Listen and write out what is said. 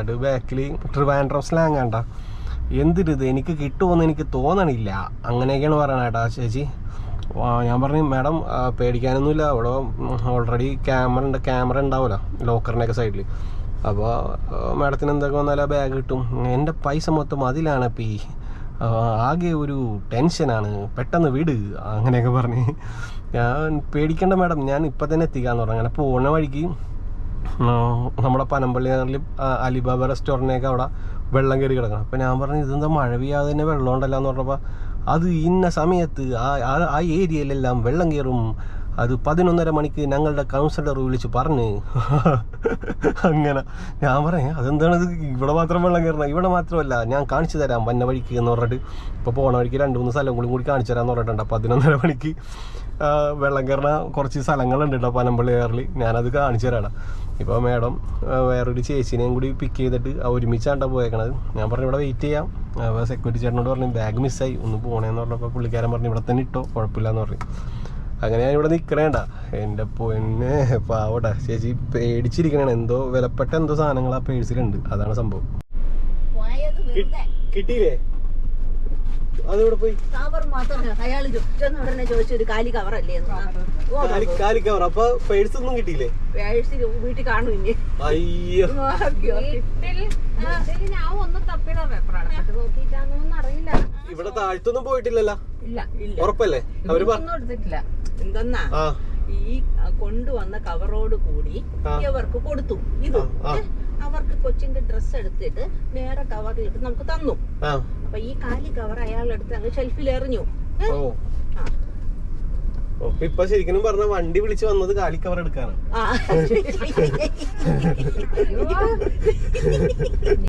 എന്നിട്ട് ബാക്കിൽ ട്രിവാൻഡ്രം സ്ലാങ് കണ്ട എന്തിരുത് എനിക്ക് കിട്ടുമെന്ന് എനിക്ക് തോന്നണില്ല അങ്ങനെയൊക്കെയാണ് പറയണത് കേട്ടോ ചേച്ചി. ഞാൻ പറഞ്ഞു മാഡം പേടിക്കാനൊന്നുമില്ല, അവിടെ ഓൾറെഡി ക്യാമറ ഉണ്ടാവുമല്ലോ ലോക്കറിൻ്റെയൊക്കെ സൈഡിൽ. അപ്പോൾ മാഡത്തിന് എന്തൊക്കെ വന്നാലും ബാഗ് കിട്ടും. എൻ്റെ പൈസ മൊത്തം അതിലാണ് ഇപ്പം ഈ ആകെ ഒരു ടെൻഷനാണ്, പെട്ടെന്ന് വിട് അങ്ങനെയൊക്കെ പറഞ്ഞ്. ഞാൻ പേടിക്കേണ്ട മാഡം, ഞാൻ ഇപ്പം തന്നെ എത്തിക്കാമെന്ന് പറഞ്ഞു. അങ്ങനെ പോകുന്ന വഴിക്ക് നമ്മുടെ പനമ്പള്ളിയിൽ അലിബാബ റെസ്റ്റോറൻറ്റിനൊക്കെ അവിടെ വെള്ളം കയറി കിടക്കണം. അപ്പോൾ ഞാൻ പറഞ്ഞു ഇതെന്താ മഴ പെയ്യാതെ തന്നെ വെള്ളം ഉണ്ടല്ലോ എന്ന് പറഞ്ഞപ്പോൾ അത് ഇന്ന സമയത്ത് ആ ഏരിയയിലെല്ലാം വെള്ളം കയറും, അത് 11:30 മണിക്ക് ഞങ്ങളുടെ കൗൺസിലർ വിളിച്ച് പറഞ്ഞ്. അങ്ങനെ ഞാൻ പറയാം അതെന്താണ് ഇത് ഇവിടെ മാത്രം വെള്ളം കയറണം, ഇവിടെ മാത്രമല്ല ഞാൻ കാണിച്ചു തരാം വന്ന വഴിക്ക് എന്ന് പറഞ്ഞിട്ട്. ഇപ്പോൾ പോണ വഴിക്ക് 2-3 സ്ഥലം കൂടി കാണിച്ചു തരാമെന്ന് പറഞ്ഞിട്ടുണ്ട്. 11:30 മണിക്ക് വെള്ളം കയറുന്ന കുറച്ച് സ്ഥലങ്ങളുണ്ട് കേട്ടോ പനമ്പള്ളി ഏറിൽ, ഞാനത് കാണിച്ചു തരാം. ഇപ്പോൾ മാഡം വേറൊരു ചേച്ചീനെയും കൂടി പിക്ക് ചെയ്തിട്ട് ഒരുമിച്ചാണ്ടാ പോയേക്കണത്. ഞാൻ പറഞ്ഞു ഇവിടെ വെയിറ്റ് ചെയ്യാം. അപ്പോൾ സെക്യൂരിറ്റി ചേട്ടനോട് പറഞ്ഞു ബാഗ് മിസ്സായി ഒന്ന് പോകണേന്ന് പറഞ്ഞപ്പോൾ പുള്ളിക്കാരൻ പറഞ്ഞു ഇവിടെ തന്നെ ഇട്ടോ കുഴപ്പമില്ല എന്ന് പറഞ്ഞു. അങ്ങനെ ഞാൻ ഇവിടെ നിൽക്കണേണ്ട. എൻ്റെ പൊന്നെ പാവട്ടെ ചേച്ചി പേടിച്ചിരിക്കണേ. എന്തോ വിലപ്പെട്ട എന്തോ സാധനങ്ങൾ ആ പേഴ്സിലുണ്ട്, അതാണ് സംഭവം. കിട്ടിയില്ലേ? അതിവിടെ പോയി കാലി കവർ. അപ്പൊ പേഴ്സ് ഒന്നും കിട്ടിയില്ലേ? വീട്ടിൽ കാണും. അയ്യോ ഇവിടെ താഴ്ത്തൊന്നും പോയിട്ടില്ലല്ലോ? ഉറപ്പല്ലേ? അവര് പറഞ്ഞിട്ടില്ല. എന്തെന്നാ ഈ കൊണ്ടുവന്ന കവറോട് കൂടി ഇവർക്ക് കൊടുത്തു. ഇത് അവർക്ക് കൊച്ചിന്റെ ഡ്രസ്സ് എടുത്തിട്ട് വേറെ കവറിലിട്ട് നമുക്ക് തന്നു. അപ്പൊ ഈ കാലി കവർ അയാളെടുത്ത് അങ്ങ് ഷെൽഫിൽ എറിഞ്ഞു. ഇപ്പൊ ശരിക്കും പറഞ്ഞ വണ്ടി വിളിച്ച് വന്നത് കാലി കവർ എടുക്കാനാണ്.